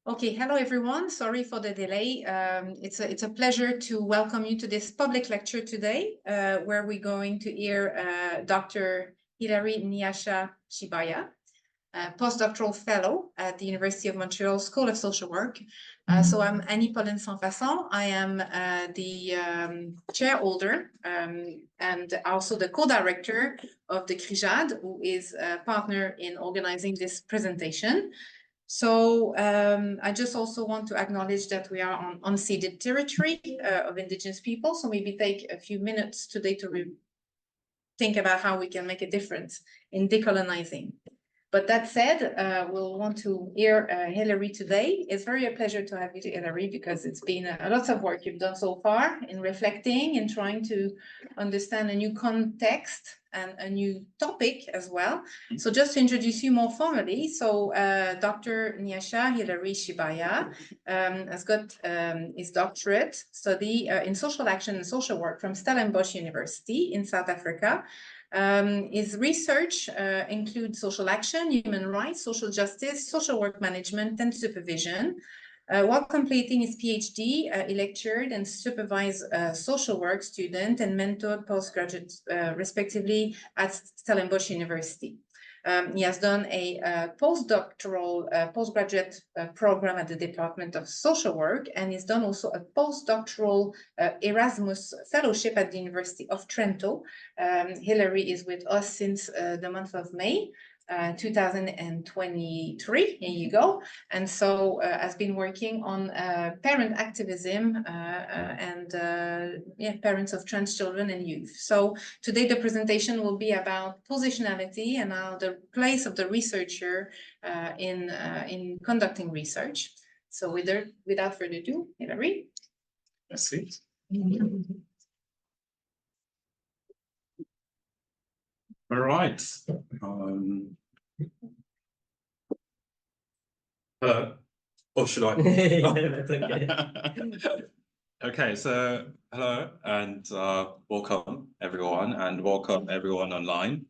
Okay, hello everyone. Sorry for the delay. It's a pleasure to welcome you to this public lecture today, where we're going to hear Dr. Hillary Nyasha CHIBAYA, postdoctoral fellow at the University of Montreal School of Social Work. So I'm Annie Pauline Saint-Fasson. I am the chair holder and also the co-director of the CRI-JaDE, who is a partner in organizing this presentation. So I just also want to acknowledge that we are on unceded territory of Indigenous people. So maybe take a few minutes today to think about how we can make a difference in decolonizing. But that said, we'll want to hear Hillary today. It's very a pleasure to have you, Hillary, because it's been a lot of work you've done so far in reflecting and trying to understand a new context and a new topic as well. So just to introduce you more formally, so Dr. Nyasha Hillary CHIBAYA has got his doctorate study in social action and social work from Stellenbosch University in South Africa. His research includes social action, human rights, social justice, social work management, and supervision. While completing his PhD, he lectured and supervised social work student and mentored postgraduates, respectively, at Stellenbosch University. He has done a postgraduate program at the Department of Social Work, and he's done also a postdoctoral Erasmus fellowship at the University of Trento. Hillary is with us since the month of May 2023. Here you go. And so has been working on parent activism and parents of trans children and youth. So today the presentation will be about positionality and how the place of the researcher in conducting research. So without further ado, Hillary. Merci. All right. Or should I? That's okay. Okay, so hello and welcome everyone, and welcome everyone online.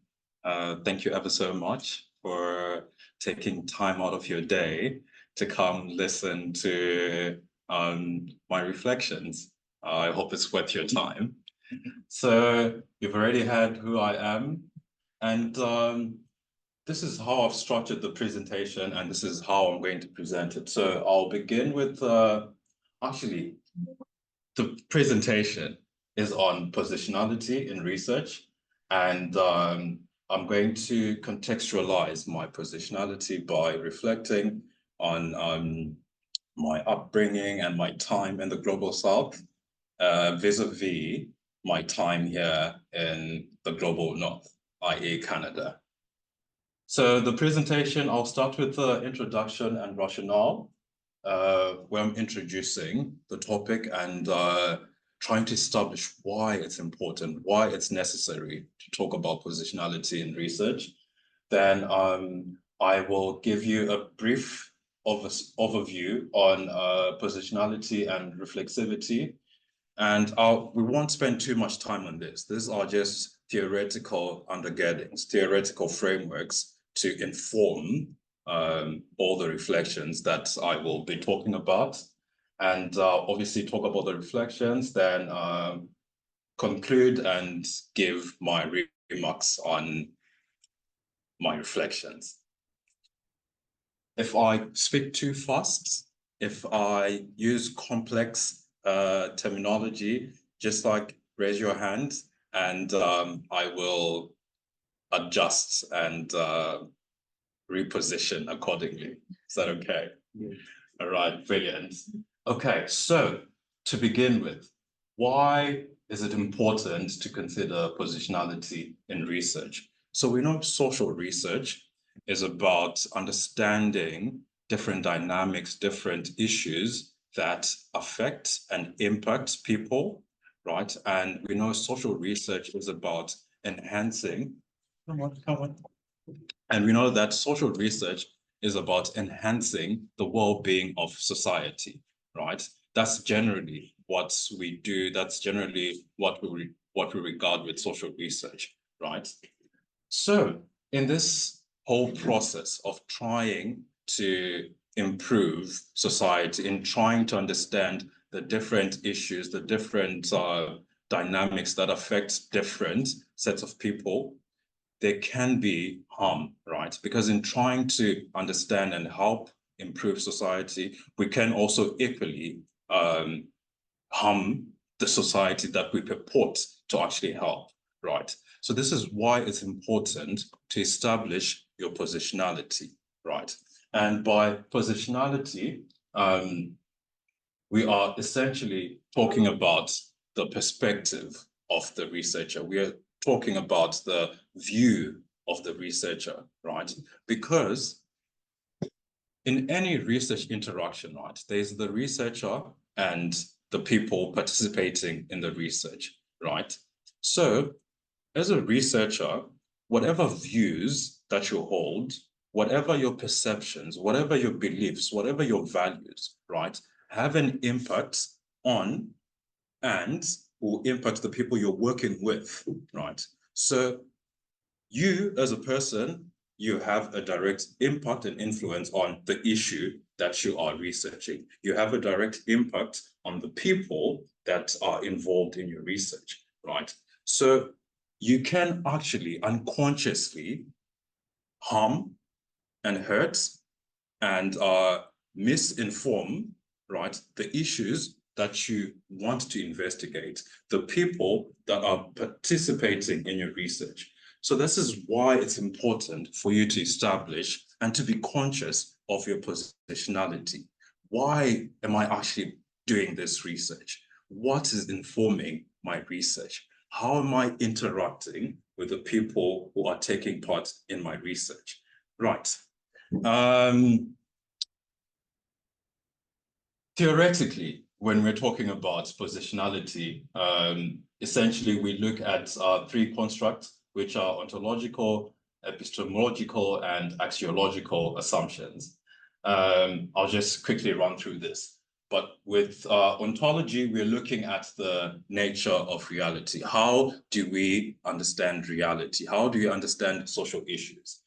Thank you ever so much for taking time out of your day to come listen to my reflections. I hope it's worth your time. So you've already heard who I am, and this is how I've structured the presentation, and this is how I'm going to present it. So I'll begin with, actually, the presentation is on positionality in research, and I'm going to contextualize my positionality by reflecting on my upbringing and my time in the Global South, vis-a-vis my time here in the Global North, i.e. Canada. So the presentation, I'll start with the introduction and rationale, where I'm introducing the topic and trying to establish why it's important, why it's necessary to talk about positionality in research. Then I will give you a brief overview on positionality and reflexivity. And we won't spend too much time on this. These are just theoretical undergirdings, theoretical frameworks to inform all the reflections that I will be talking about. And obviously talk about the reflections, then conclude and give my remarks on my reflections. If I speak too fast, if I use complex terminology, just like raise your hand and I will adjust and reposition accordingly. Is that okay? Yeah. All right, brilliant. Okay, so to begin with, why is it important to consider positionality in research? So we know social research is about understanding different dynamics, different issues that affect and impact people, right? And we know social research is about enhancing, and we know that social research is about enhancing the well-being of society, right? That's generally what we do. That's generally what we regard with social research, right? So in this whole process of trying to improve society, in trying to understand the different issues, the different dynamics that affect different sets of people, there can be harm, right? Because in trying to understand and help improve society, we can also equally harm the society that we purport to actually help, right? So this is why it's important to establish your positionality, right? And by positionality, we are essentially talking about the perspective of the researcher. We are talking about the view of the researcher, right? Because in any research interaction, right, there's the researcher and the people participating in the research, right? So as a researcher, whatever views that you hold, whatever your perceptions, whatever your beliefs, whatever your values, right, have an impact on and will impact the people you're working with, right? So you as a person, you have a direct impact and influence on the issue that you are researching. You have a direct impact on the people that are involved in your research, right? So you can actually unconsciously harm and hurt and misinform, right, the issues that you want to investigate, the people that are participating in your research. So this is why it's important for you to establish and to be conscious of your positionality. Why am I actually doing this research? What is informing my research? How am I interacting with the people who are taking part in my research? Right. Theoretically, when we're talking about positionality, essentially we look at three constructs, which are ontological, epistemological, and axiological assumptions. I'll just quickly run through this. But with ontology, we're looking at the nature of reality. How do we understand reality? How do you understand social issues?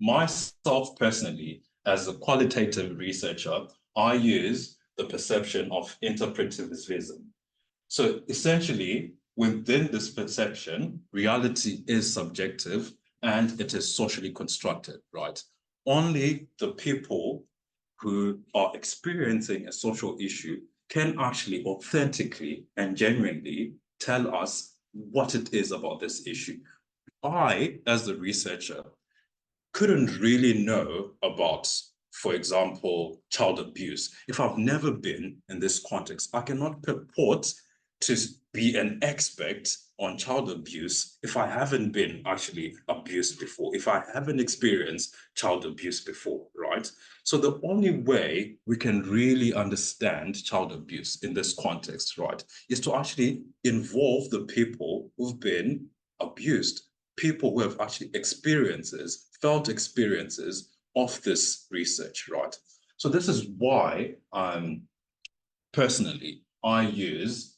Myself personally, as a qualitative researcher, I use the perception of interpretivism. So essentially, within this perception, reality is subjective and it is socially constructed, right? Only the people who are experiencing a social issue can actually authentically and genuinely tell us what it is about this issue. I, as the researcher, couldn't really know about, for example, child abuse. If I've never been in this context, I cannot purport to be an expert on child abuse if I haven't been actually abused before, if I haven't experienced child abuse before, right? So the only way we can really understand child abuse in this context, right, is to actually involve the people who've been abused, people who have actually felt experiences of this research, right? So this is why personally, I use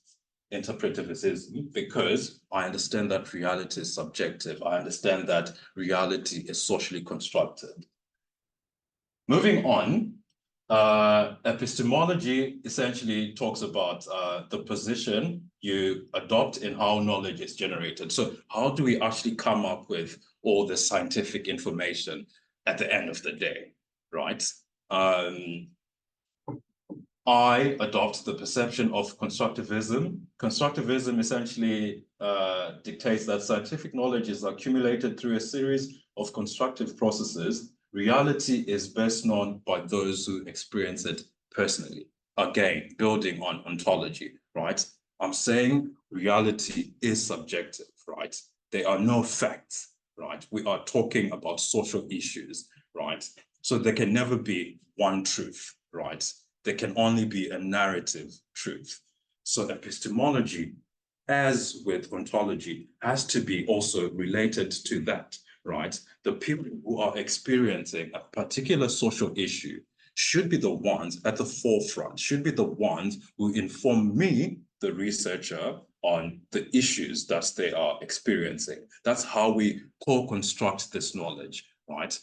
interpretivism, because I understand that reality is subjective. I understand that reality is socially constructed. Moving on, epistemology essentially talks about the position you adopt in how knowledge is generated. So how do we actually come up with all the scientific information at the end of the day, right? I adopt the perception of constructivism. Constructivism essentially dictates that scientific knowledge is accumulated through a series of constructive processes. Reality is best known by those who experience it personally. Again, building on ontology, right? I'm saying reality is subjective, right? There are no facts, right? We are talking about social issues, right? So there can never be one truth, right? There can only be a narrative truth. So epistemology, as with ontology, has to be also related to that, right? The people who are experiencing a particular social issue should be the ones at the forefront, should be the ones who inform me, the researcher, on the issues that they are experiencing. That's how we co-construct this knowledge, right?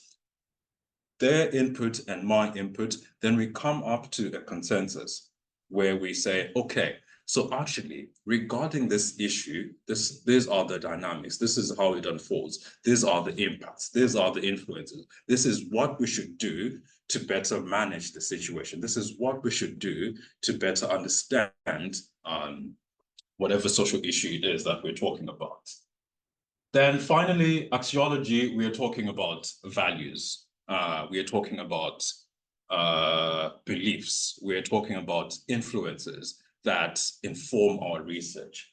their input and my input, then we come up to a consensus where we say, okay, so actually, regarding this issue, these are the dynamics. This is how it unfolds. These are the impacts. These are the influences. This is what we should do to better manage the situation. This is what we should do to better understand whatever social issue it is that we're talking about. Then finally, axiology, we are talking about values. We are talking about beliefs. We are talking about influences that inform our research.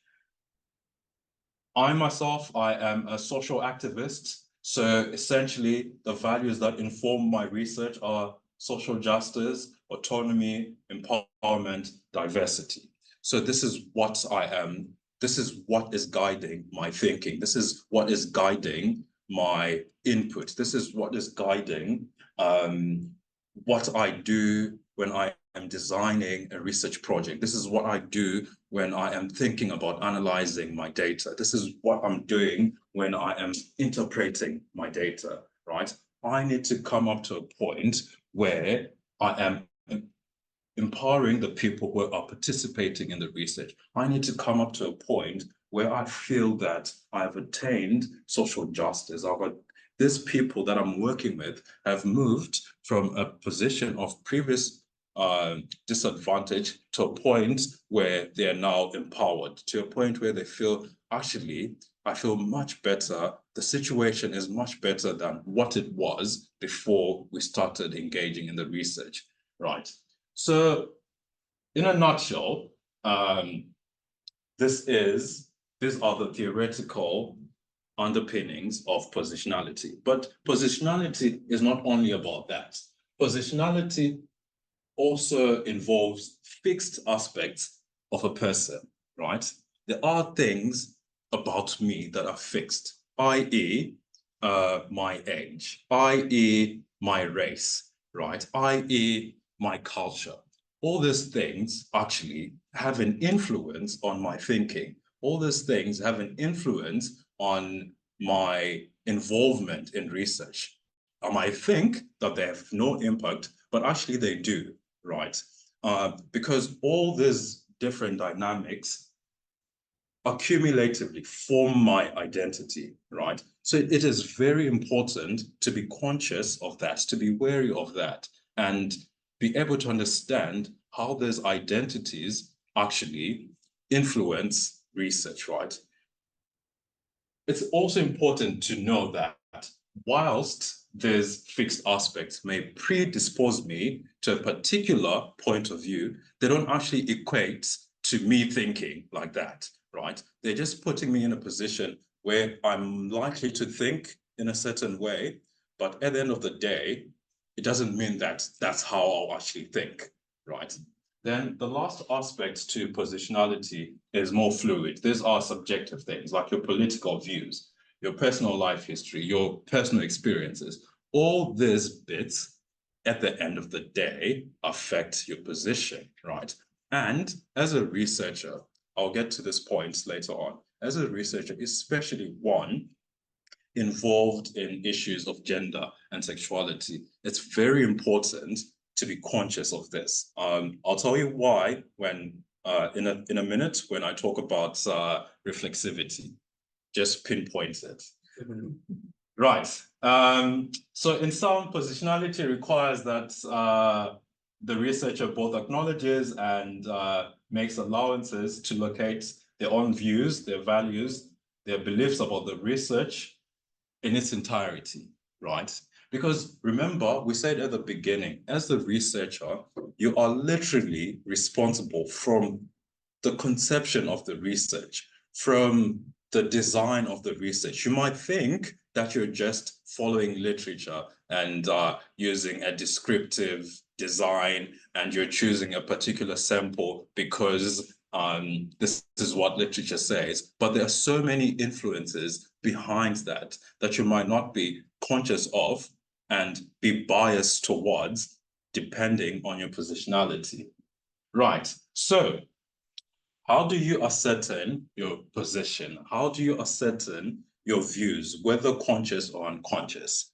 I myself, I am a social activist. So essentially, the values that inform my research are social justice, autonomy, empowerment, diversity. So this is what I am. This is what is guiding my thinking. This is what is guiding my input. This is what is guiding what I do when I am designing a research project. This is what I do when I am thinking about analyzing my data. This is what I'm doing when I am interpreting my data, right? I need to come up to a point where I am empowering the people who are participating in the research. I need to come up to a point where I feel that I've attained social justice. These people that I'm working with have moved from a position of previous disadvantage to a point where they are now empowered, to a point where they feel, actually, I feel much better. The situation is much better than what it was before we started engaging in the research, right? So in a nutshell, these are the theoretical underpinnings of positionality. But positionality is not only about that. Positionality also involves fixed aspects of a person, right? There are things about me that are fixed, i.e., my age, i.e., my race, right? i.e., my culture. All these things actually have an influence on my thinking. All these things have an influence on my involvement in research. I might think that they have no impact, but actually they do, right? Because all these different dynamics accumulatively form my identity, right? So it is very important to be conscious of that, to be wary of that, and be able to understand how those identities actually influence research, right? It's also important to know that whilst these fixed aspects may predispose me to a particular point of view, they don't actually equate to me thinking like that, right? They're just putting me in a position where I'm likely to think in a certain way, but at the end of the day, it doesn't mean that that's how I'll actually think, right? Then the last aspect to positionality is more fluid. These are subjective things like your political views, your personal life history, your personal experiences. All these bits at the end of the day affect your position, right? And as a researcher, I'll get to this point later on. As a researcher, especially one involved in issues of gender and sexuality, it's very important to be conscious of this. I'll tell you why when in a minute when I talk about reflexivity. Just pinpoint it. Right. So in some, positionality requires that the researcher both acknowledges and makes allowances to locate their own views, their values, their beliefs about the research in its entirety, right? Because remember, we said at the beginning, as the researcher, you are literally responsible from the conception of the research, from the design of the research. You might think that you're just following literature and using a descriptive design, and you're choosing a particular sample because this is what literature says. But there are so many influences behind that you might not be conscious of and be biased towards depending on your positionality. Right. So how do you ascertain your position? How do you ascertain your views, whether conscious or unconscious?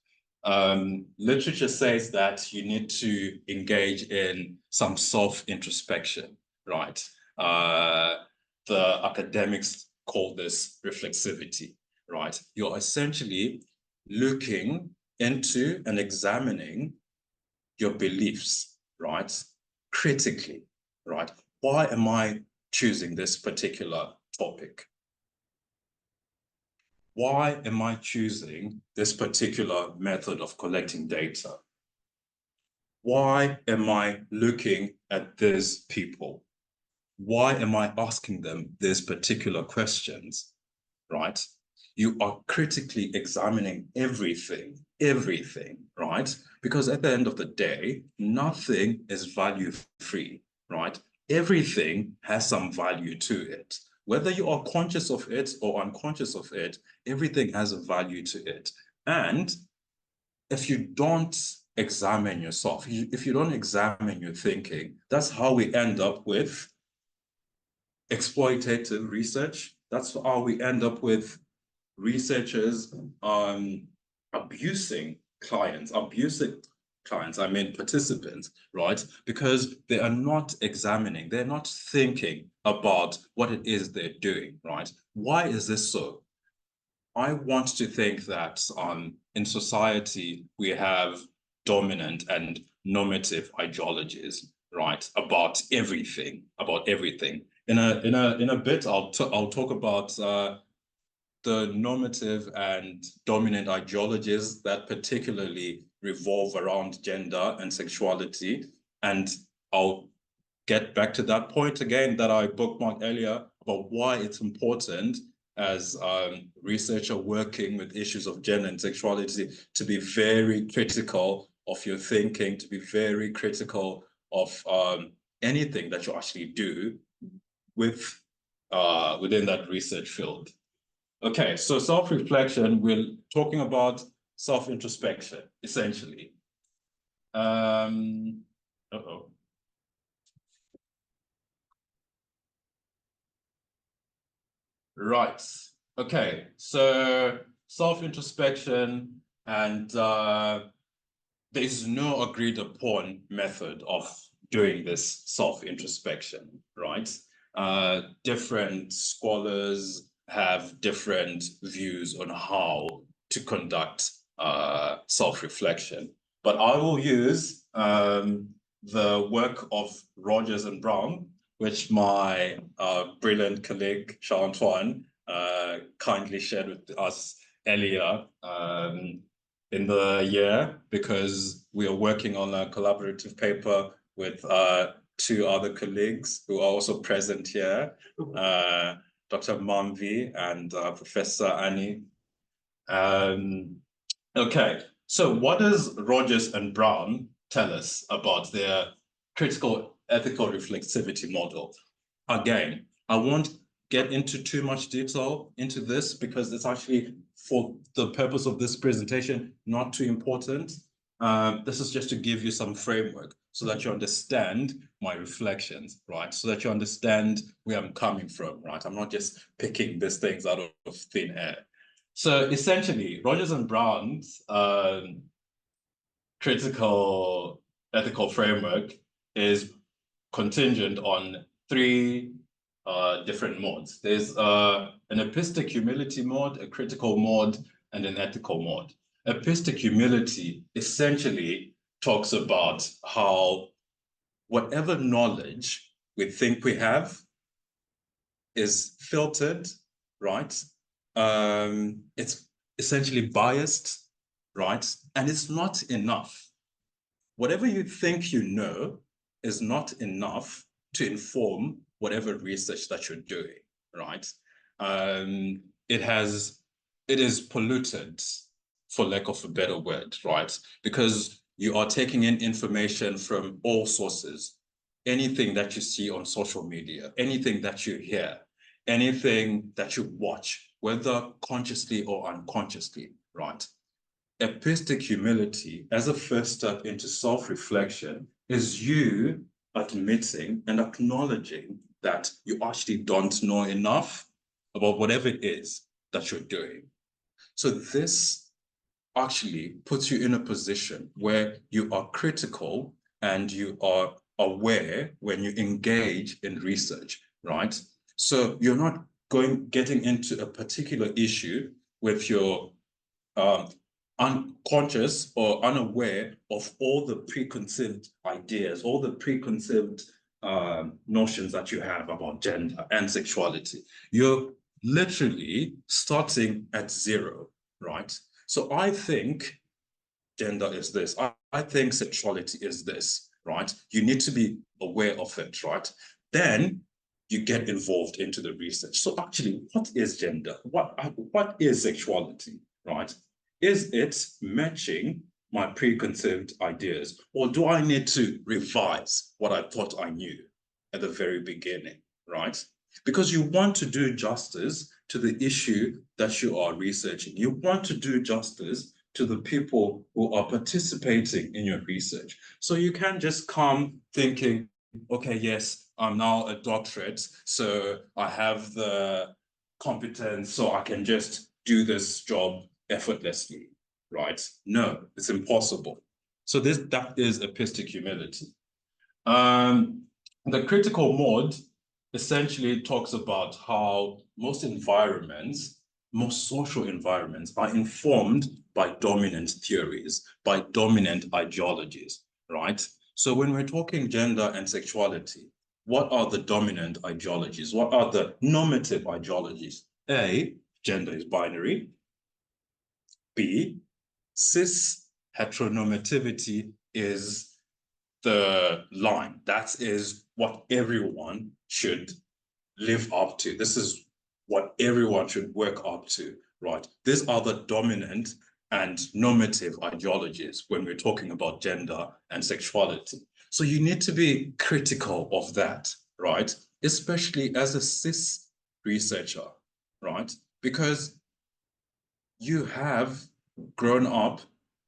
literature says that you need to engage in some self-introspection, right? The academics call this reflexivity, right? You're essentially looking into and examining your beliefs, right? Critically, right? Why am I choosing this particular topic? Why am I choosing this particular method of collecting data? Why am I looking at these people? Why am I asking them these particular questions, right? You are critically examining everything, right? Because at the end of the day, nothing is value-free, right? Everything has some value to it. Whether you are conscious of it or unconscious of it, everything has a value to it. And if you don't examine yourself, if you don't examine your thinking, that's how we end up with exploitative research. That's how we end up with researchers abusing clients, I mean participants, right? Because they are not examining, they're not thinking about what it is they're doing, right? Why is this so? I want to think that in society, we have dominant and normative ideologies, right? About everything. In a bit, I'll talk about the normative and dominant ideologies that particularly revolve around gender and sexuality. And I'll get back to that point again that I bookmarked earlier about why it's important as researcher working with issues of gender and sexuality to be very critical of your thinking, to be very critical of anything that you actually do with within that research field. Okay, so self-reflection, we're talking about self-introspection, essentially. Right. Okay, so self-introspection, and there's no agreed upon method of doing this self-introspection, right? Different scholars have different views on how to conduct self-reflection. But I will use the work of Rogers and Brown, which my brilliant colleague, Charles-Antoine, kindly shared with us earlier in the year, because we are working on a collaborative paper with two other colleagues who are also present here, Dr. Manvi and Professor Annie. Okay, so what does Rogers and Brown tell us about their critical ethical reflexivity model? Again, I won't get into too much detail into this because it's actually, for the purpose of this presentation, not too important. This is just to give you some framework so that you understand my reflections, right? So that you understand where I'm coming from, right? I'm not just picking these things out of thin air. So essentially, Rogers and Brown's critical ethical framework is contingent on three different modes. There's an epistic humility mode, a critical mode, and an ethical mode. Epistic humility essentially talks about how whatever knowledge we think we have is filtered, right? It's essentially biased, right? And it's not enough. Whatever you think you know is not enough to inform whatever research that you're doing, right? It is polluted, for lack of a better word, right? Because you are taking in information from all sources. Anything that you see on social media, anything that you hear, anything that you watch, whether consciously or unconsciously, right? Epistic humility as a first step into self-reflection is you admitting and acknowledging that you actually don't know enough about whatever it is that you're doing. So this actually puts you in a position where you are critical and you are aware when you engage in research, right? So you're not getting into a particular issue with your unconscious or unaware of all the preconceived ideas, all the preconceived notions that you have about gender and sexuality. You're literally starting at zero, right? So I think gender is this. I think sexuality is this, right? You need to be aware of it, right? Then you get involved into the research. So actually, what is gender? What is sexuality, right? Is it matching my preconceived ideas, or do I need to revise what I thought I knew at the very beginning, right? Because you want to do justice to the issue that you are researching. You want to do justice to the people who are participating in your research. So you can't just come thinking, okay, yes, I'm now a doctorate, so I have the competence, so I can just do this job effortlessly, right? No, it's impossible. So that is epistemic humility. The critical mode essentially talks about how most environments, most social environments are informed by dominant theories, by dominant ideologies, right? So when we're talking gender and sexuality, what are the dominant ideologies? What are the normative ideologies? A, gender is binary. B, cis heteronormativity is the line. That is what everyone should live up to. This is what everyone should work up to, right? These are the dominant and normative ideologies when we're talking about gender and sexuality. So you need to be critical of that, right? Especially as a cis researcher, right? Because you have grown up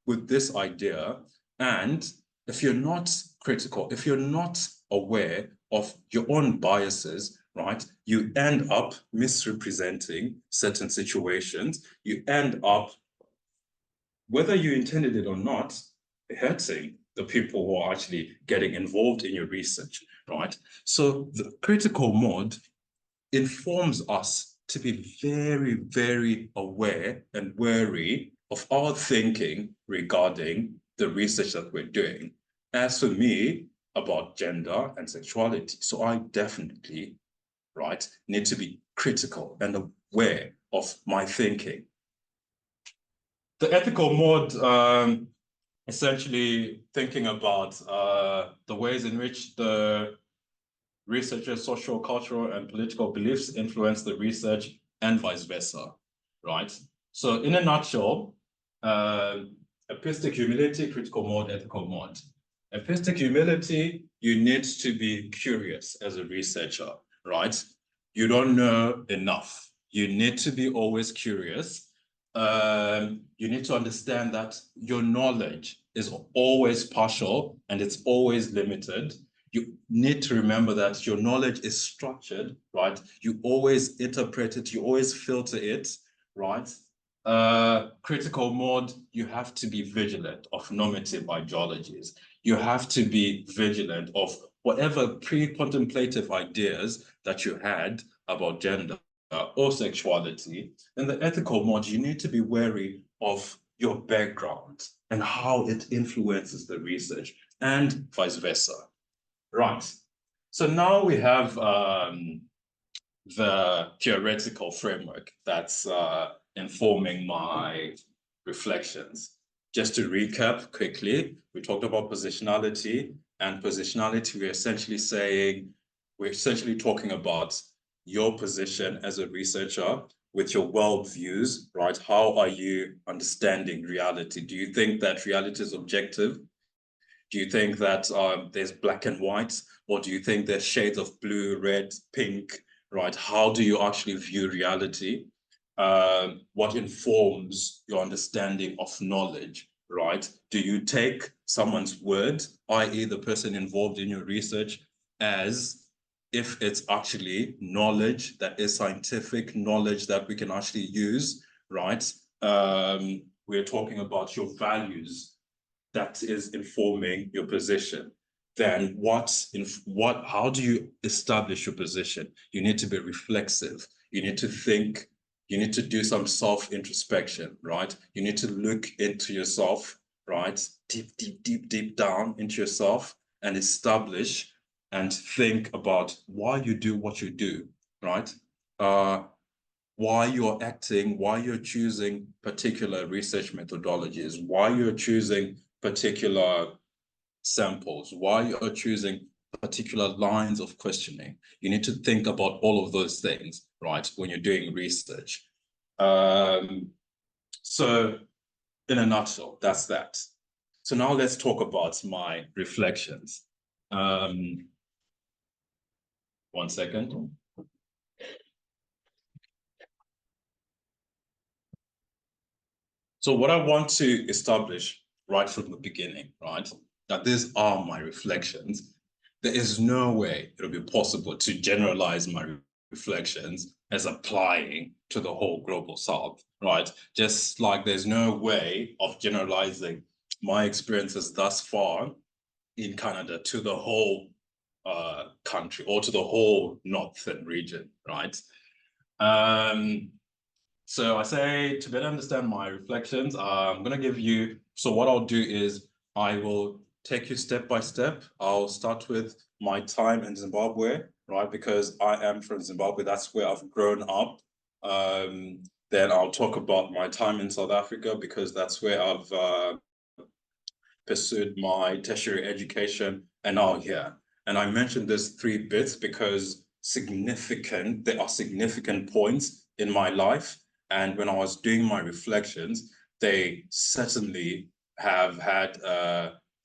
with this idea, and if you're not critical, if you're not aware of your own biases, right, you end up misrepresenting certain situations. You end up, whether you intended it or not, hurting the people who are actually getting involved in your research, right? So the critical mode informs us to be very, very aware and wary of our thinking regarding the research that we're doing. As for me, about gender and sexuality, so I definitely, right, need to be critical and aware of my thinking. The ethical mode, essentially thinking about the ways in which the researchers' social, cultural, and political beliefs influence the research and vice versa, right? So in a nutshell, epistemic humility, critical mode, ethical mode. Epistemic humility, you need to be curious as a researcher, right? You don't know enough. You need to be always curious. You need to understand that your knowledge is always partial and it's always limited. You need to remember that your knowledge is structured, right? You always interpret it, you always filter it, right? Critical mode, you have to be vigilant of normative ideologies. You have to be vigilant of whatever pre-contemplative ideas that you had about gender or sexuality. In the ethical mode, you need to be wary of your background and how it influences the research and vice versa. Right. So now we have the theoretical framework that's informing my reflections. Just to recap quickly, we talked about positionality, and positionality, we're essentially talking about your position as a researcher with your worldviews, right? How are you understanding reality? Do you think that reality is objective? Do you think that there's black and white, or do you think there's shades of blue, red, pink, right? How do you actually view reality? What informs your understanding of knowledge, right? Do you take someone's word, i.e. the person involved in your research, as if it's actually knowledge that is scientific, knowledge that we can actually use, right? we're talking about your values that is informing your position, then how do you establish your position? You need to be reflexive. You need to think. You need to do some self-introspection, right? You need to look into yourself, right? Deep down into yourself and establish and think about why you do what you do, right? Why you're acting, why you're choosing particular research methodologies, why you're choosing particular samples, why you're choosing particular lines of questioning. You need to think about all of those things, right, when you're doing research. So in a nutshell, that's that. So now let's talk about my reflections. 1 second. So what I want to establish right from the beginning, right, that these are my reflections. There is no way it'll be possible to generalize my reflections as applying to the whole global South, right? Just like there's no way of generalizing my experiences thus far in Canada to the whole country or to the whole northern region, right? So I say to better understand my reflections, I'm going to give you, so what I'll do is I will take you step by step. I'll start with my time in Zimbabwe, right? Because I am from Zimbabwe, that's where I've grown up. Then I'll talk about my time in South Africa because that's where I've pursued my tertiary education and now here. And I mentioned this 3 bits because there are significant points in my life. And when I was doing my reflections, they certainly have had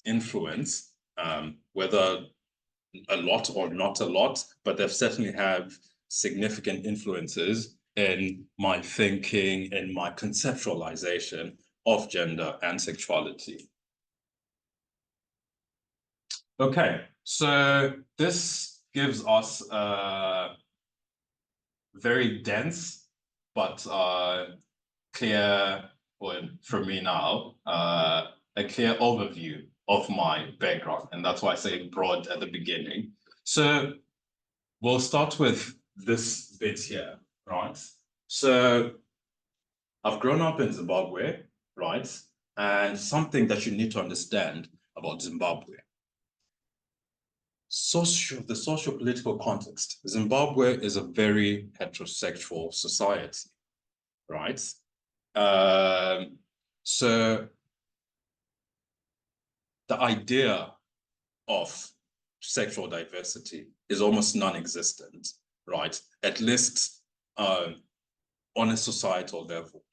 influence, whether a lot or not a lot, but they've certainly have significant influences in my thinking and my conceptualization of gender and sexuality. Okay, so this gives us a very dense but clear, well, for me now, a clear overview of my background. And that's why I say broad at the beginning. So we'll start with this bit here, right? So I've grown up in Zimbabwe, right? And something that you need to understand about Zimbabwe. The socio-political context. Zimbabwe is a very heterosexual society, right? So the idea of sexual diversity is almost non-existent, right? At least on a societal level.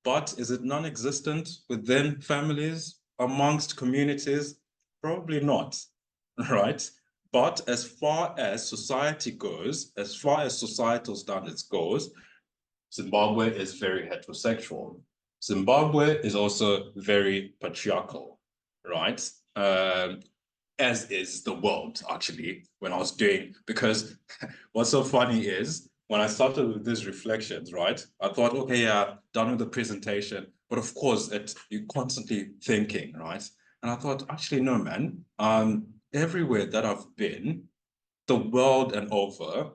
But is it non-existent within families, amongst communities? Probably not, right? But as far as society goes, as far as societal standards goes, Zimbabwe is very heterosexual. Zimbabwe is also very patriarchal, right? As is the world, actually, when I was doing, because what's so funny is when I started with these reflections, right? I thought, okay, yeah, done with the presentation. But of course, you're constantly thinking, right? And I thought, actually, no, man, everywhere that I've been, the world and over,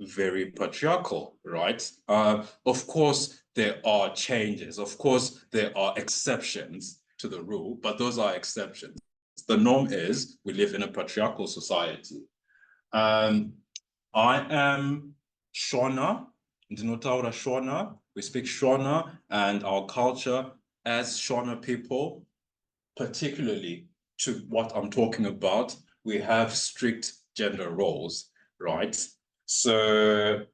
very patriarchal, right? Of course, there are changes. Of course, there are exceptions to the rule, but those are exceptions. The norm is we live in a patriarchal society. I am Shona, Ndinotaura Shona. We speak Shona, and our culture as Shona people, particularly to what I'm talking about, we have strict gender roles, right? So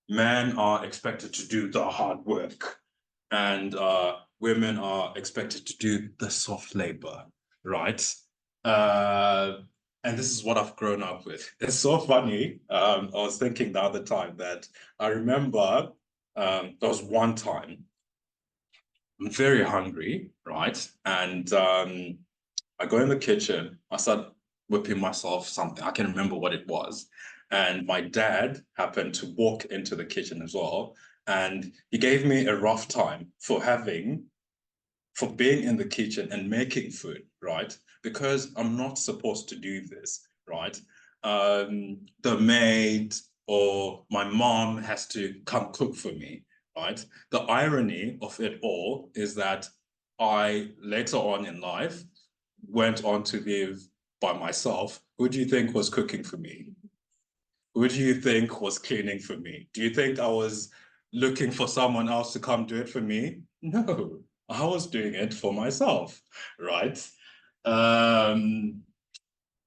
men are expected to do the hard work and women are expected to do the soft labor, right? And this is what I've grown up with. It's so funny. I was thinking the other time that I remember there was one time I'm very hungry, right? And I go in the kitchen, I start whipping myself something. I can remember what it was. And my dad happened to walk into the kitchen as well. And he gave me a rough time for having for being in the kitchen and making food, right? Because I'm not supposed to do this, right? The maid or my mom has to come cook for me, right? The irony of it all is that I later on in life went on to live by myself. Who do you think was cooking for me? Who do you think was cleaning for me? Do you think I was looking for someone else to come do it for me? No, I was doing it for myself, right?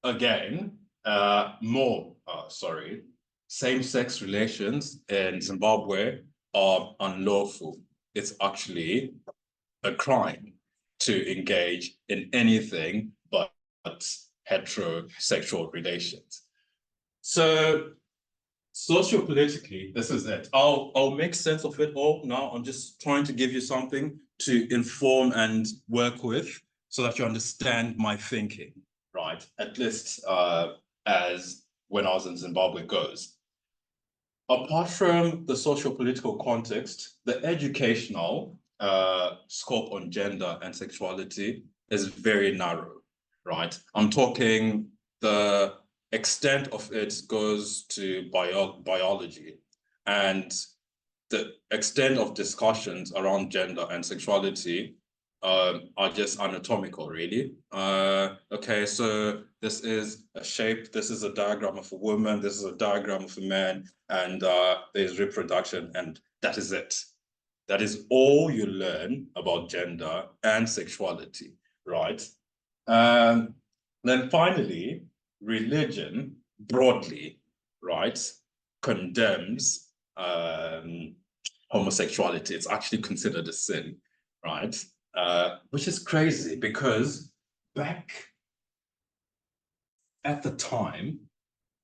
Again, same-sex relations in Zimbabwe are unlawful. It's actually a crime to engage in anything but heterosexual relations. So sociopolitically, this is it. I'll make sense of it all now. I'm just trying to give you something to inform and work with so that you understand my thinking, right? At least as when I was in Zimbabwe goes. Apart from the socio-political context, the educational scope on gender and sexuality is very narrow, right? I'm talking the extent of it goes to biology, and the extent of discussions around gender and sexuality are just anatomical, really. Okay, so this is a shape, this is a diagram of a woman, this is a diagram of a man, and there's reproduction, and that is it. That is all you learn about gender and sexuality, right? Then finally, religion broadly, right, condemns homosexuality. It's actually considered a sin, right? Which is crazy because back at the time,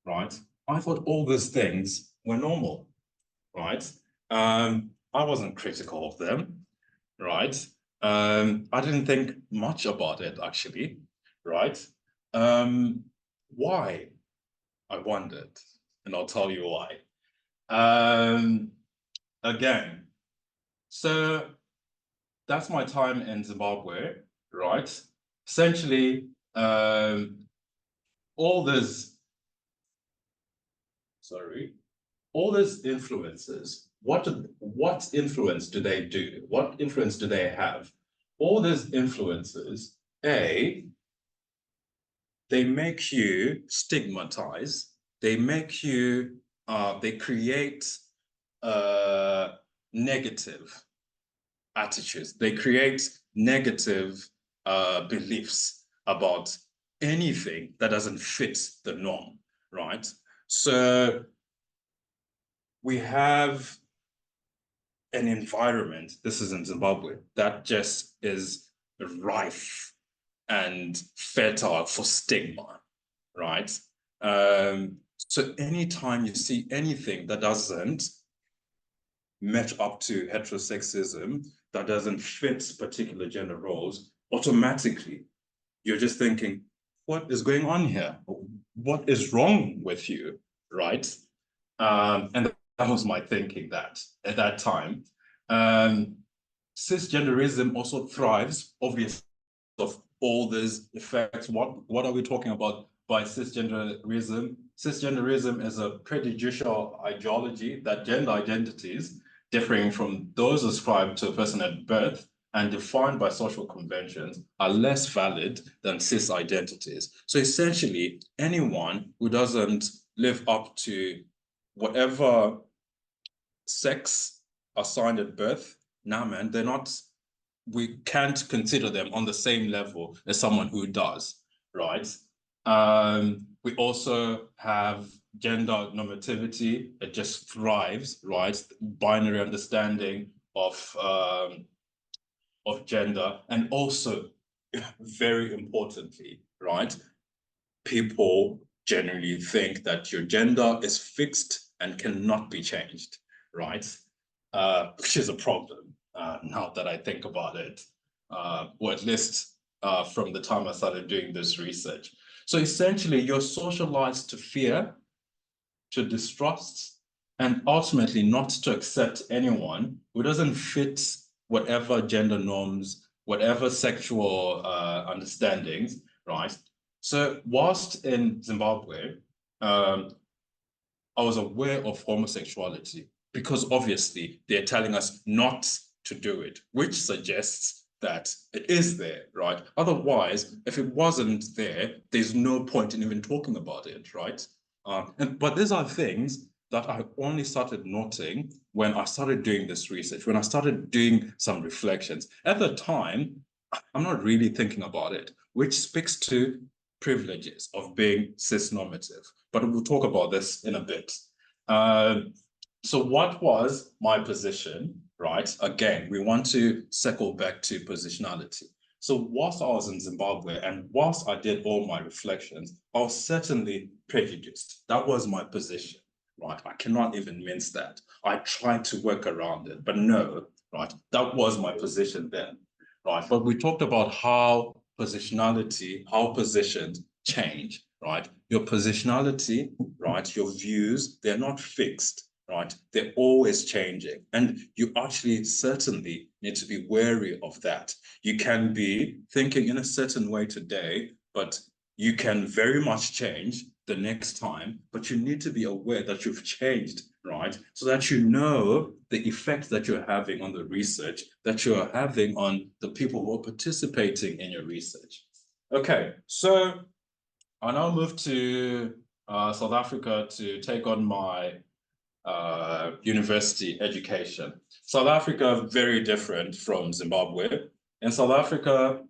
right, I thought all these things were normal, right? I wasn't critical of them, right? I didn't think much about it actually, right? Why? I wondered, and I'll tell you why. Again, so that's my time in Zimbabwe, right? Essentially, all these influences, what influence do they do? What influence do they have? All these influences, they make you stigmatize, they make you, they create negative attitudes, they create negative beliefs about anything that doesn't fit the norm, right? So we have an environment, this is in Zimbabwe, that just is rife and fertile for stigma, right? So anytime you see anything that doesn't match up to heterosexism, that doesn't fit particular gender roles, automatically you're just thinking, what is going on here? What is wrong with you, right? And that was my thinking that at that time. Cisgenderism also thrives, obviously, of all these effects. What are we talking about by cisgenderism? Cisgenderism is a prejudicial ideology that gender identities differing from those ascribed to a person at birth and defined by social conventions are less valid than cis identities. So essentially, anyone who doesn't live up to whatever sex assigned at birth, nah, man, they're not, we can't consider them on the same level as someone who does, right? We also have gender normativity. It just thrives, right? Binary understanding of gender, and also, very importantly, right? People generally think that your gender is fixed and cannot be changed, right? Which is a problem now that I think about it, or at least from the time I started doing this research. So essentially, you're socialized to fear, to distrust, and ultimately not to accept anyone who doesn't fit whatever gender norms whatever sexual understandings, right? So whilst in Zimbabwe, I was aware of homosexuality because obviously they're telling us not to do it, which suggests that it is there, right? Otherwise, if it wasn't there, there's no point in even talking about it, right? But these are things that I only started noting when I started doing this research, when I started doing some reflections. At the time, I'm not really thinking about it, which speaks to privileges of being cis-normative. But we'll talk about this in a bit. So what was my position, right? Again, we want to circle back to positionality. So whilst I was in Zimbabwe and whilst I did all my reflections, I was certainly prejudiced. That was my position, right? I cannot even mince that. I tried to work around it, but no, right? That was my position then, right? But we talked about how positionality, how positions change, right? Your positionality, right? Your views, they're not fixed, right? They're always changing. And you actually certainly need to be wary of that. You can be thinking in a certain way today, but you can very much change the next time, but you need to be aware that you've changed, right? So that you know the effect that you're having on the research, that you're having on the people who are participating in your research. Okay, so I now move to South Africa to take on my university education. South Africa, very different from Zimbabwe. In South Africa,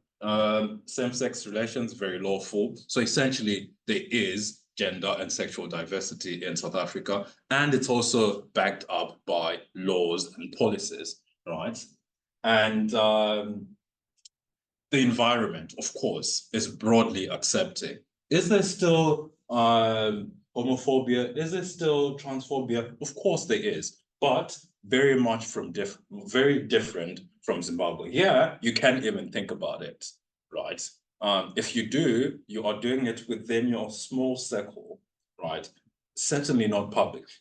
same-sex relations, very lawful. So essentially, there is gender and sexual diversity in South Africa, and it's also backed up by laws and policies, right? And the environment, of course, is broadly accepting. Is there still homophobia? Is there still transphobia? Of course there is, but very much very different from Zimbabwe. Yeah, you can't even think about it, right? If you do, you are doing it within your small circle, right? Certainly not publicly.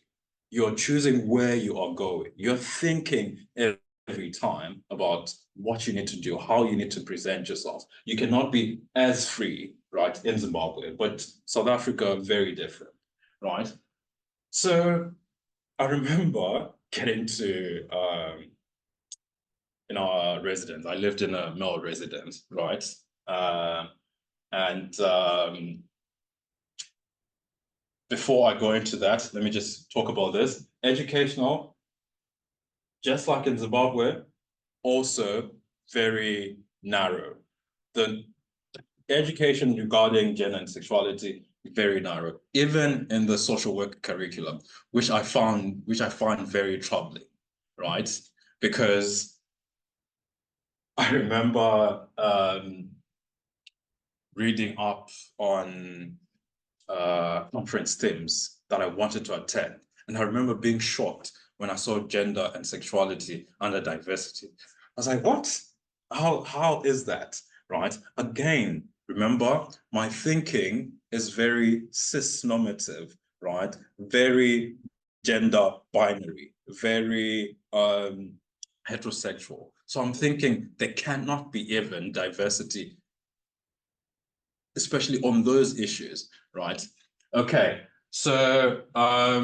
You're choosing where you are going. You're thinking every time about what you need to do, how you need to present yourself. You cannot be as free, right, in Zimbabwe, but South Africa, very different, right? So I remember getting to, in our residence, I lived in a male residence, right? Before I go into that, let me just talk about this. Educational, just like in Zimbabwe, also very narrow. The education regarding gender and sexuality, very narrow, even in the social work curriculum, which I find very troubling, right? Because I remember reading up on conference themes that I wanted to attend. And I remember being shocked when I saw gender and sexuality under diversity. I was like, what? How is that, right? Again, remember, my thinking is very cis-normative, right? Very gender binary, very heterosexual. So I'm thinking there cannot be even diversity, especially on those issues, right? Okay, so I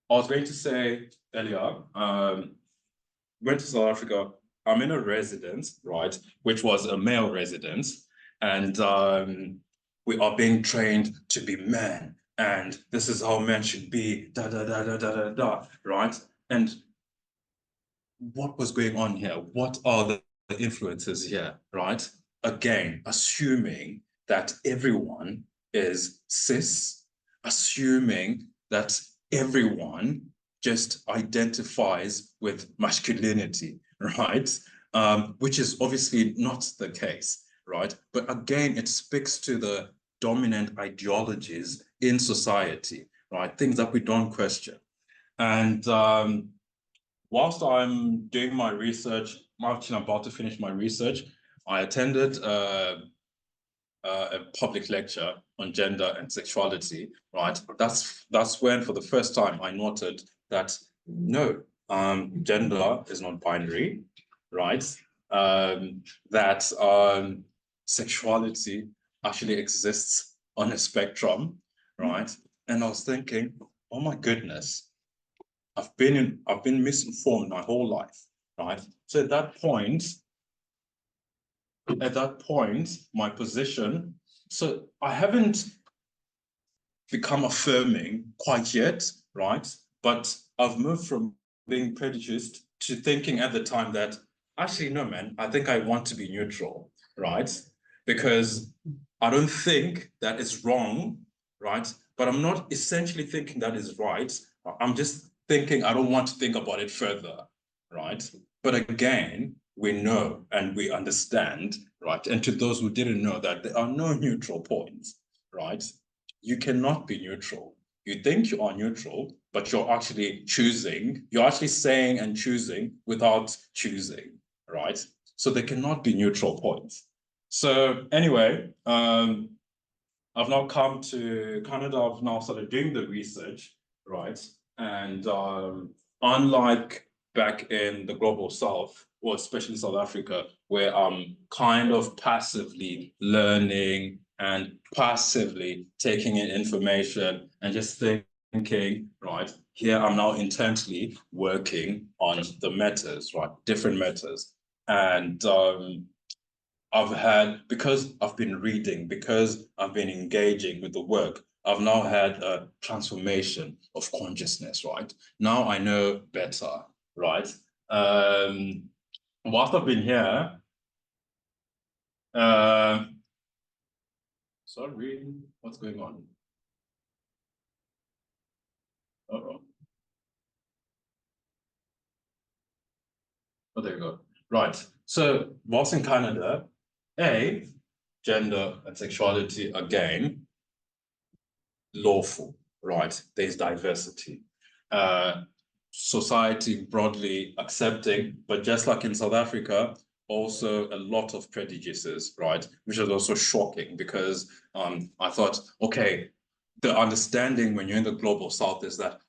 was going to say earlier, went to South Africa. I'm in a residence, right, which was a male residence, and we are being trained to be men, and this is how men should be, da da da da da da da, right? And what was going on here? What are the influences here, right? Again, assuming that everyone is cis, assuming that everyone just identifies with masculinity, right? Which is obviously not the case, right? But again, it speaks to the dominant ideologies in society, right? Things that we don't question. And whilst I'm doing my research, I'm actually about to finish my research, I attended a public lecture on gender and sexuality, right? That's when for the first time I noted that no, gender is not binary, right? That sexuality actually exists on a spectrum, right? And I was thinking, oh my goodness, I've been misinformed my whole life, right? So at that point, my position, so I haven't become affirming quite yet, right? But I've moved from being prejudiced to thinking at the time that actually, no, man, I think I want to be neutral, right? Because I don't think that is wrong, right? But I'm not essentially thinking that is right. I'm just thinking I don't want to think about it further, right? But again, we know and we understand, right? And to those who didn't know, that there are no neutral points, right? You cannot be neutral. You think you are neutral, but you're actually choosing, you're actually saying and choosing without choosing, right? So there cannot be neutral points. So anyway, I've now come to Canada. I've now started doing the research, right? And unlike back in the global South, or especially South Africa, where I'm kind of passively learning and passively taking in information and just thinking, right, here I'm now intensely working on the matters, right, different matters. And I've had, because I've been reading, because I've been engaging with the work, I've now had a transformation of consciousness, right? Now I know better, right? Whilst I've been here, sorry, what's going on? Uh-oh. Oh, there you go. Right. So whilst in Canada, gender and sexuality, again, lawful, right? There's diversity. Society broadly accepting, but just like in South Africa, also a lot of prejudices, right? Which is also shocking because I thought, okay, the understanding when you're in the global South is that,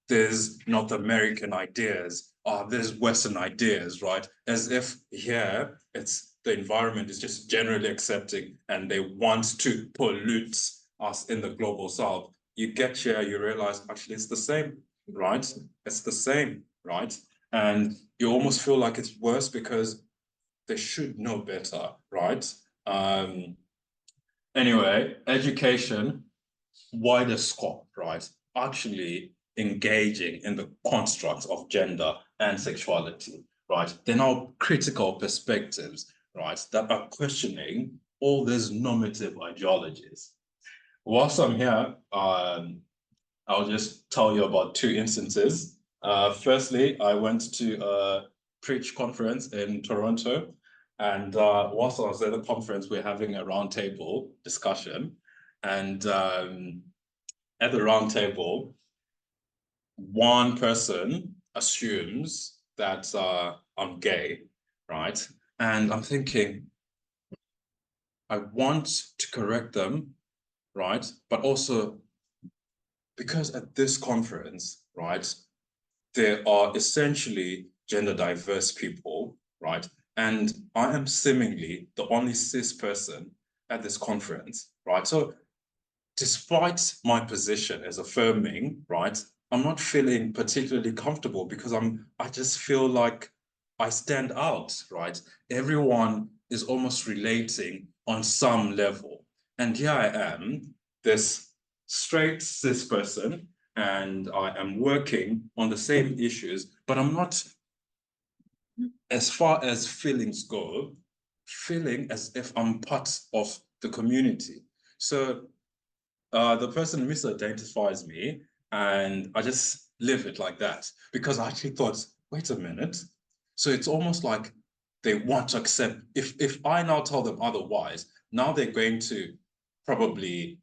there's North American ideas, there's Western ideas, right? As if here, it's the environment is just generally accepting and they want to pollute us in the global South. You get here, you realize actually it's the same, right? It's the same, right? And you almost feel like it's worse because they should know better, right? Anyway, education, wider scope, right? Actually engaging in the constructs of gender and sexuality, right? They're now critical perspectives, right, that are questioning all these normative ideologies. Whilst I'm here, I'll just tell you about two instances. Firstly, I went to a Preach conference in Toronto, and whilst I was at the conference, we're having a roundtable discussion. And at the roundtable, one person assumes that I'm gay, right? And I'm thinking, I want to correct them, right? But also, because at this conference, right, there are essentially gender diverse people, right? And I am seemingly the only cis person at this conference, right? So despite my position as affirming, right, I'm not feeling particularly comfortable because I just feel like I stand out, right? Everyone is almost relating on some level. And here I am, this straight cis person, and I am working on the same issues, but I'm not, as far as feelings go, feeling as if I'm part of the community. So the person misidentifies me, and I just live it like that because I actually thought, wait a minute. So it's almost like they want to accept, if I now tell them otherwise, now they're going to probably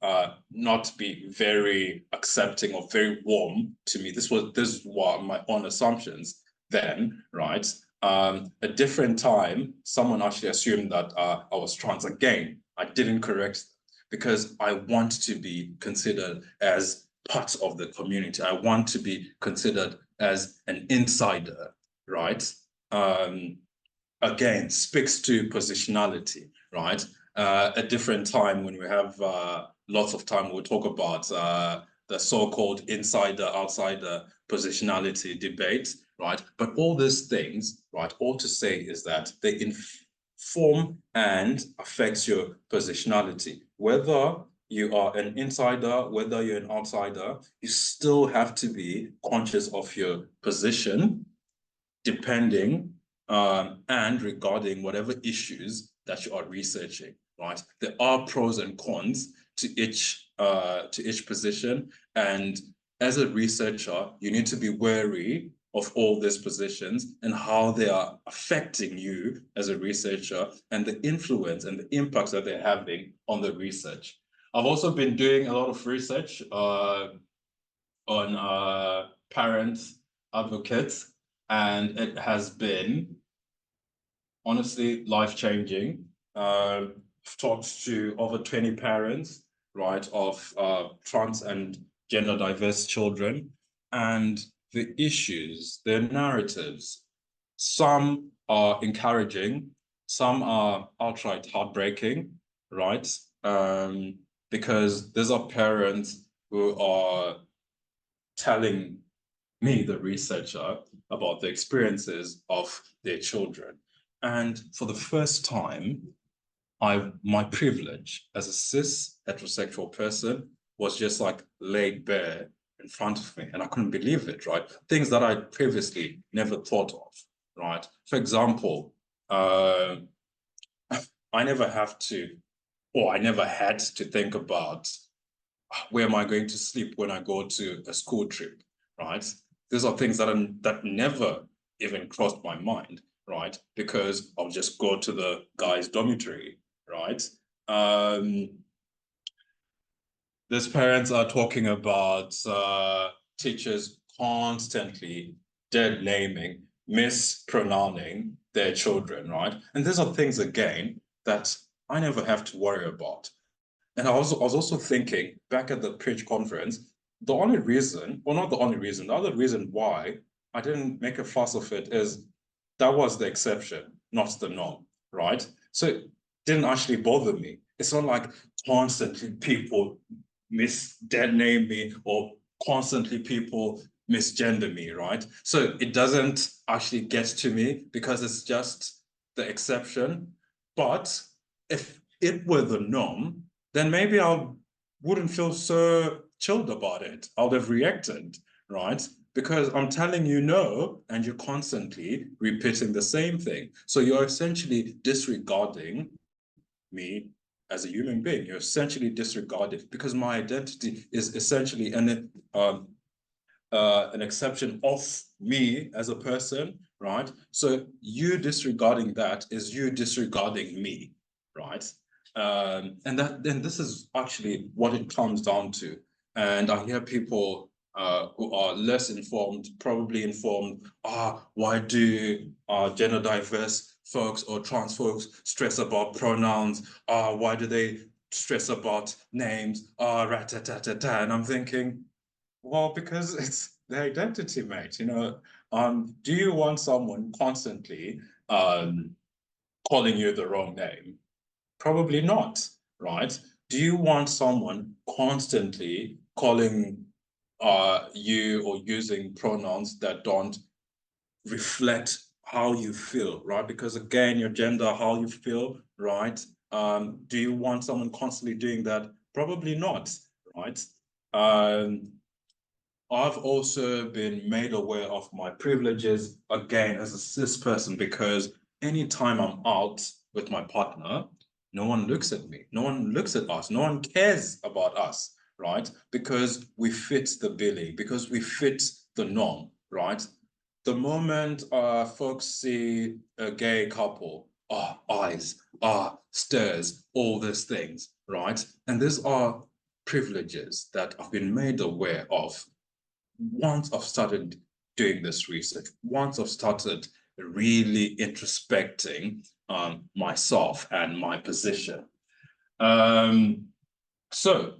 not be very accepting or very warm to me. This was my own assumptions then, right? A different time, someone actually assumed that I was trans again. I didn't correct them because I want to be considered as part of the community. I want to be considered as an insider, right? Again, speaks to positionality, right? A different time when we have lots of time, we'll talk about the so-called insider-outsider positionality debate, right? But all these things, right, all to say is that they inform and affect your positionality. Whether you are an insider, whether you're an outsider, you still have to be conscious of your position, depending and regarding whatever issues that you are researching, right? There are pros and cons to each position, and as a researcher, you need to be wary of all these positions and how they are affecting you as a researcher and the influence and the impacts that they're having on the research. I've also been doing a lot of research on parent advocates, and it has been honestly life-changing. I've talked to over 20 parents, right, of trans and gender diverse children, and the issues, their narratives, some are encouraging, some are outright heartbreaking, right? Because these are parents who are telling me, the researcher, about the experiences of their children. And for the first time, my privilege as a cis heterosexual person was just like laid bare in front of me, and I couldn't believe it, right? Things that I previously never thought of, right? For example, I never have to, or I never had to think about where am I going to sleep when I go to a school trip, right? These are things that never even crossed my mind, right? Because I'll just go to the guy's dormitory, right? These parents are talking about teachers constantly dead naming, mispronouncing their children, right? And these are things, again, that I never have to worry about. And I was also thinking back at the Pitch conference, the only reason, well, not the only reason, the other reason why I didn't make a fuss of it is that was the exception, not the norm, right? So it didn't actually bother me. It's not like constantly people misname me or constantly people misgender me, right? So it doesn't actually get to me because it's just the exception. But if it were the norm, then maybe I wouldn't feel so chilled about it. I would have reacted, right? Because I'm telling you no, and you're constantly repeating the same thing. So you're essentially disregarding me as a human being. You're essentially disregarding, because my identity is essentially an exception of me as a person, right? So you disregarding that is you disregarding me, right? And this is actually what it comes down to. And I hear people who are less informed, probably informed, why do gender diverse folks or trans folks stress about pronouns? Why do they stress about names? Rat-ta-ta-ta-ta. And I'm thinking, well, because it's their identity, mate. You know, do you want someone constantly calling you the wrong name? Probably not, right? Do you want someone constantly calling you or using pronouns that don't reflect how you feel, right? Because again, your gender, how you feel, right? Do you want someone constantly doing that? Probably not, right? I've also been made aware of my privileges, again, as a cis person, because anytime I'm out with my partner, no one looks at me, no one looks at us, no one cares about us, right? Because we fit the billing, because we fit the norm, right? The moment folks see a gay couple, eyes, stares, all these things, right? And these are privileges that I've been made aware of once I've started doing this research, once I've started really introspecting myself and my position. So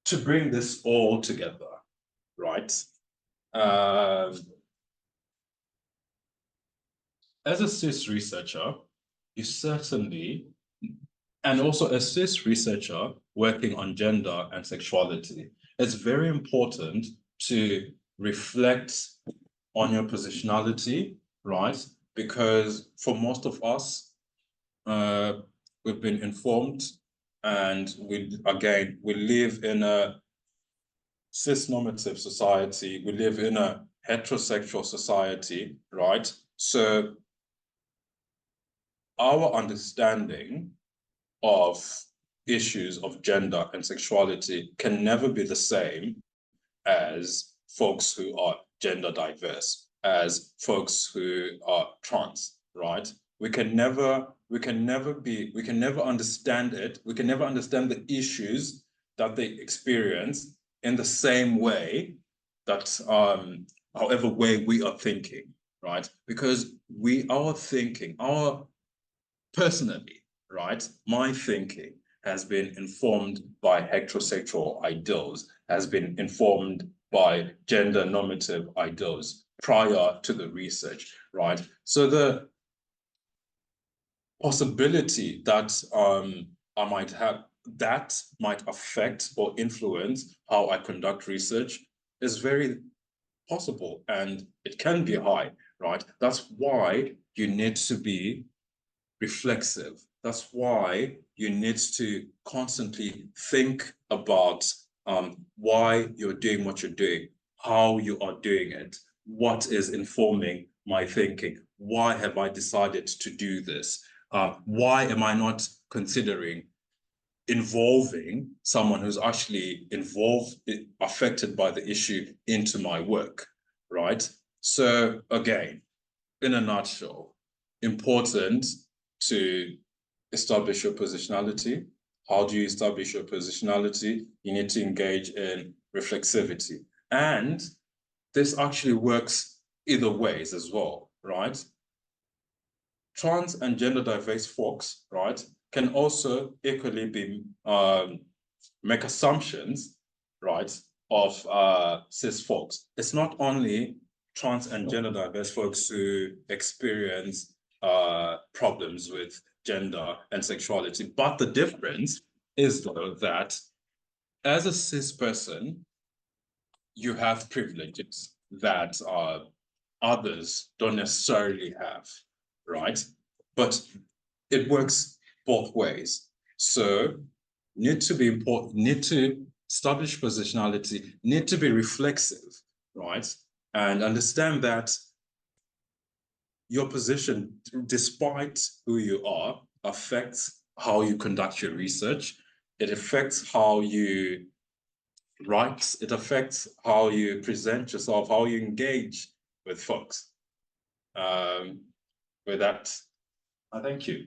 to bring this all together, right? As a cis researcher, you certainly, and also a cis researcher working on gender and sexuality, it's very important to reflect on your positionality, right? Because for most of us, we've been informed, and we live in a cis-normative society, we live in a heterosexual society, right? So our understanding of issues of gender and sexuality can never be the same as folks who are gender diverse, as folks who are trans, right? We can never understand it. We can never understand the issues that they experience in the same way that, however way we are thinking, right? Because personally, right, my thinking has been informed by heterosexual ideals, has been informed by gender normative ideals prior to the research, right? So the possibility that I might have that might affect or influence how I conduct research is very possible, and it can be high, right? That's why you need to be reflexive. That's why you need to constantly think about why you're doing what you're doing, how you are doing it, what is informing my thinking, why have I decided to do this, why am I not considering involving someone who's actually affected by the issue into my work, right? So again, in a nutshell, important to establish your positionality. How do you establish your positionality? You need to engage in reflexivity. And this actually works either ways as well, right? Trans and gender diverse folks, right, can also equally be make assumptions, right, of cis folks. It's not only trans and gender diverse folks who experience problems with gender and sexuality, but the difference is though that as a cis person, you have privileges that others don't necessarily have, right? But it works both ways. So need to establish positionality, need to be reflexive, right? And understand that your position, despite who you are, affects how you conduct your research. It affects how you write. It affects how you present yourself, how you engage with folks. With that, I thank you.